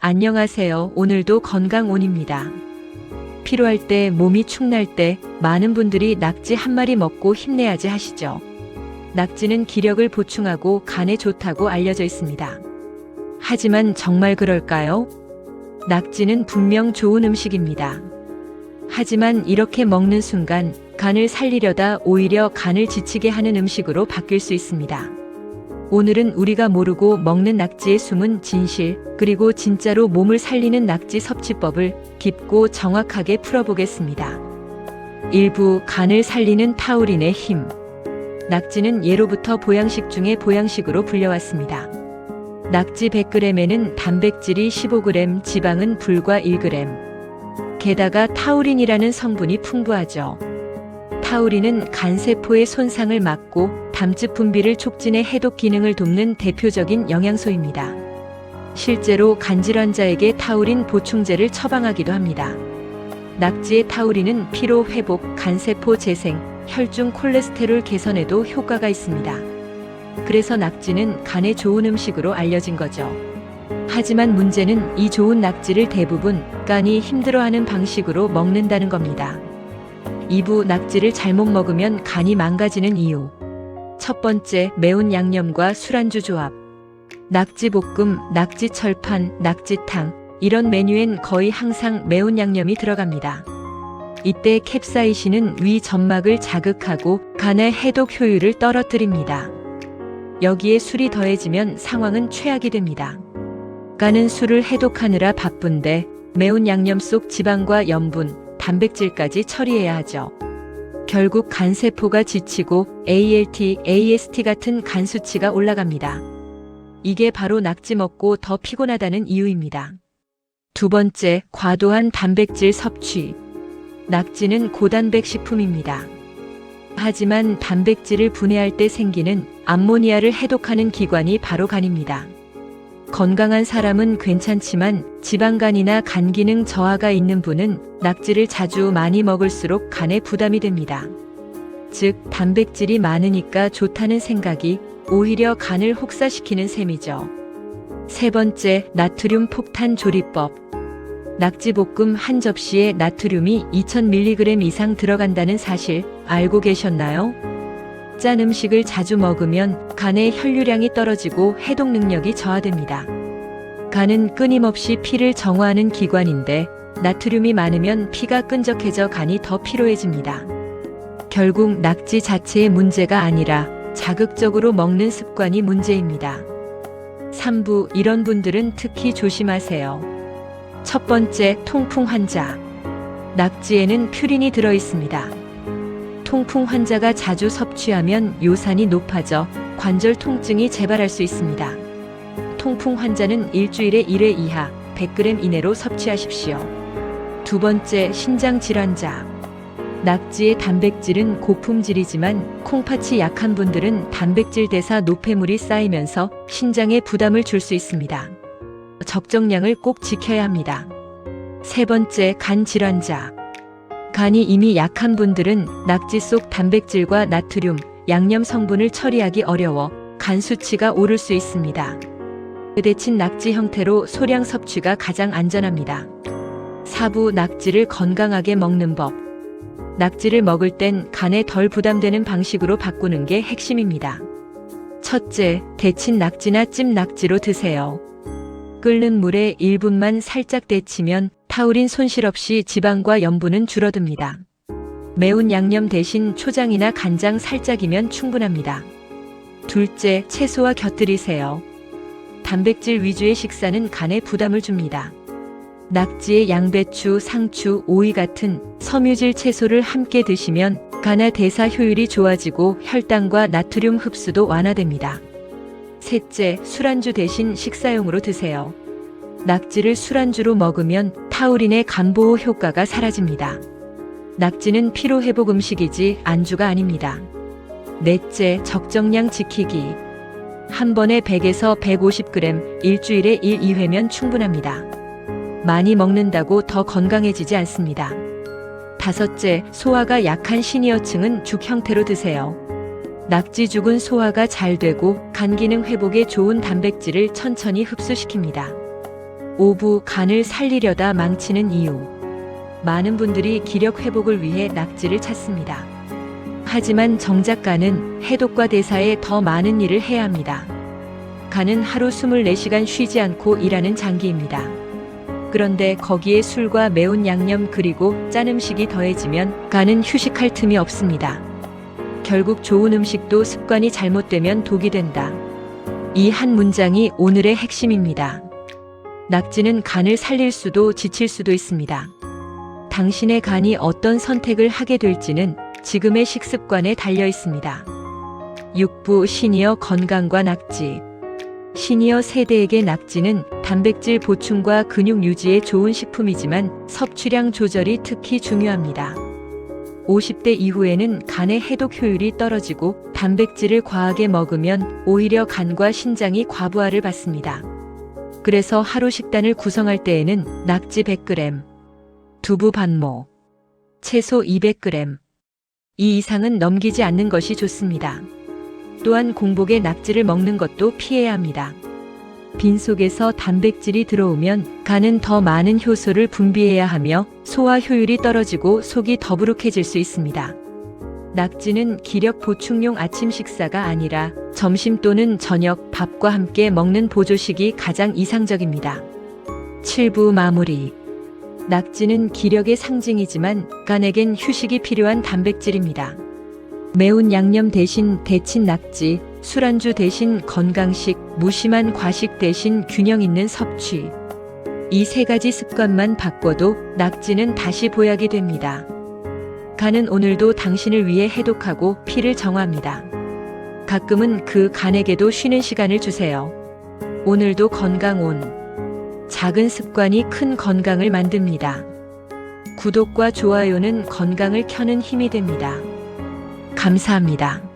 안녕하세요. 오늘도 건강온입니다. 피로할 때, 몸이 축날 때 많은 분들이 낙지 한 마리 먹고 힘내야지 하시죠. 낙지는 기력을 보충하고 간에 좋다고 알려져 있습니다. 하지만 정말 그럴까요? 낙지는 분명 좋은 음식입니다. 하지만 이렇게 먹는 순간 간을 살리려다 오히려 간을 지치게 하는 음식으로 바뀔 수 있습니다. 오늘은 우리가 모르고 먹는 낙지의 숨은 진실, 그리고 진짜로 몸을 살리는 낙지 섭취법을 깊고 정확하게 풀어보겠습니다. 1부 간을 살리는 타우린의 힘. 낙지는 예로부터 보양식 중에 보양식으로 불려왔습니다. 낙지 100g에는 단백질이 15g, 지방은 불과 1g. 게다가 타우린이라는 성분이 풍부하죠. 타우린은 간세포의 손상을 막고 담즙 분비를 촉진해 해독 기능을 돕는 대표적인 영양소입니다. 실제로 간질환자에게 타우린 보충제를 처방하기도 합니다. 낙지의 타우린은 피로 회복, 간세포 재생, 혈중 콜레스테롤 개선에도 효과가 있습니다. 그래서 낙지는 간에 좋은 음식으로 알려진 거죠. 하지만 문제는 이 좋은 낙지를 대부분 간이 힘들어하는 방식으로 먹는다는 겁니다. 2부 낙지를 잘못 먹으면 간이 망가지는 이유. 첫 번째, 매운 양념과 술안주 조합. 낙지볶음, 낙지철판, 낙지탕, 이런 메뉴엔 거의 항상 매운 양념이 들어갑니다. 이때 캡사이신은 위 점막을 자극하고 간의 해독 효율을 떨어뜨립니다. 여기에 술이 더해지면 상황은 최악이 됩니다. 간은 술을 해독하느라 바쁜데 매운 양념 속 지방과 염분, 단백질까지 처리해야 하죠. 결국 간세포가 지치고 ALT, AST 같은 간 수치가 올라갑니다. 이게 바로 낙지 먹고 더 피곤하다는 이유입니다. 두 번째, 과도한 단백질 섭취. 낙지는 고단백 식품입니다. 하지만 단백질을 분해할 때 생기는 암모니아를 해독하는 기관이 바로 간입니다. 건강한 사람은 괜찮지만 지방간이나 간 기능 저하가 있는 분은 낙지를 자주 많이 먹을수록 간에 부담이 됩니다. 즉, 단백질이 많으니까 좋다는 생각이 오히려 간을 혹사시키는 셈이죠. 세 번째, 나트륨 폭탄 조리법. 낙지볶음 한 접시에 나트륨이 2000mg 이상 들어간다는 사실 알고 계셨나요? 짠 음식을 자주 먹으면 간의 혈류량이 떨어지고 해독 능력이 저하됩니다. 간은 끊임없이 피를 정화하는 기관인데 나트륨이 많으면 피가 끈적해져 간이 더 피로해집니다. 결국 낙지 자체의 문제가 아니라 자극적으로 먹는 습관이 문제입니다. 3부, 이런 분들은 특히 조심하세요. 첫 번째, 통풍 환자. 낙지에는 퓨린이 들어 있습니다. 통풍 환자가 자주 섭취하면 요산이 높아져 관절 통증이 재발할 수 있습니다. 통풍 환자는 일주일에 1회 이하 100g 이내로 섭취하십시오. 두 번째, 신장 질환자. 낙지의 단백질은 고품질이지만 콩팥이 약한 분들은 단백질 대사 노폐물이 쌓이면서 신장에 부담을 줄 수 있습니다. 적정량을 꼭 지켜야 합니다. 세 번째, 간 질환자. 간이 이미 약한 분들은 낙지 속 단백질과 나트륨, 양념 성분을 처리하기 어려워 간 수치가 오를 수 있습니다. 데친 낙지 형태로 소량 섭취가 가장 안전합니다. 4부, 낙지를 건강하게 먹는 법. 낙지를 먹을 땐 간에 덜 부담되는 방식으로 바꾸는 게 핵심입니다. 첫째, 데친 낙지나 찜 낙지로 드세요. 끓는 물에 1분만 살짝 데치면 타우린 손실 없이 지방과 염분은 줄어듭니다. 매운 양념 대신 초장이나 간장 살짝이면 충분합니다. 둘째, 채소와 곁들이세요. 단백질 위주의 식사는 간에 부담을 줍니다. 낙지에 양배추, 상추, 오이 같은 섬유질 채소를 함께 드시면 간의 대사 효율이 좋아지고 혈당과 나트륨 흡수도 완화됩니다. 셋째, 술안주 대신 식사용으로 드세요. 낙지를 술안주로 먹으면 타우린의 간보호 효과가 사라집니다. 낙지는 피로회복 음식이지 안주가 아닙니다. 넷째, 적정량 지키기. 한 번에 100에서 150g, 일주일에 1, 2회면 충분합니다. 많이 먹는다고 더 건강해지지 않습니다. 다섯째, 소화가 약한 시니어층은 죽 형태로 드세요. 낙지죽은 소화가 잘 되고 간 기능 회복에 좋은 단백질을 천천히 흡수시킵니다. 오부 간을 살리려다 망치는 이유. 많은 분들이 기력 회복을 위해 낙지를 찾습니다. 하지만 정작 간은 해독과 대사에 더 많은 일을 해야 합니다. 간은 하루 24시간 쉬지 않고 일하는 장기입니다. 그런데 거기에 술과 매운 양념 그리고 짠 음식이 더해지면 간은 휴식할 틈이 없습니다. 결국 좋은 음식도 습관이 잘못되면 독이 된다. 이 한 문장이 오늘의 핵심입니다. 낙지는 간을 살릴 수도 지칠 수도 있습니다. 당신의 간이 어떤 선택을 하게 될지는 지금의 식습관에 달려 있습니다. 6부 시니어 건강과 낙지. 시니어 세대에게 낙지는 단백질 보충과 근육 유지에 좋은 식품이지만 섭취량 조절이 특히 중요합니다. 50대 이후에는 간의 해독 효율이 떨어지고 단백질을 과하게 먹으면 오히려 간과 신장이 과부하를 받습니다. 그래서 하루 식단을 구성할 때에는 낙지 100g, 두부 반모, 채소 200g, 이 이상은 넘기지 않는 것이 좋습니다. 또한 공복에 낙지를 먹는 것도 피해야 합니다. 빈속에서 단백질이 들어오면 간은 더 많은 효소를 분비해야 하며 소화 효율이 떨어지고 속이 더부룩해질 수 있습니다. 낙지는 기력 보충용 아침 식사가 아니라 점심 또는 저녁 밥과 함께 먹는 보조식이 가장 이상적입니다. 7부 마무리. 낙지는 기력의 상징이지만 간에겐 휴식이 필요한 단백질입니다. 매운 양념 대신 데친 낙지, 술안주 대신 건강식, 무심한 과식 대신 균형 있는 섭취. 이 세 가지 습관만 바꿔도 낙지는 다시 보약이 됩니다. 간은 오늘도 당신을 위해 해독하고 피를 정화합니다. 가끔은 그 간에게도 쉬는 시간을 주세요. 오늘도 건강온. 작은 습관이 큰 건강을 만듭니다. 구독과 좋아요는 건강을 켜는 힘이 됩니다. 감사합니다.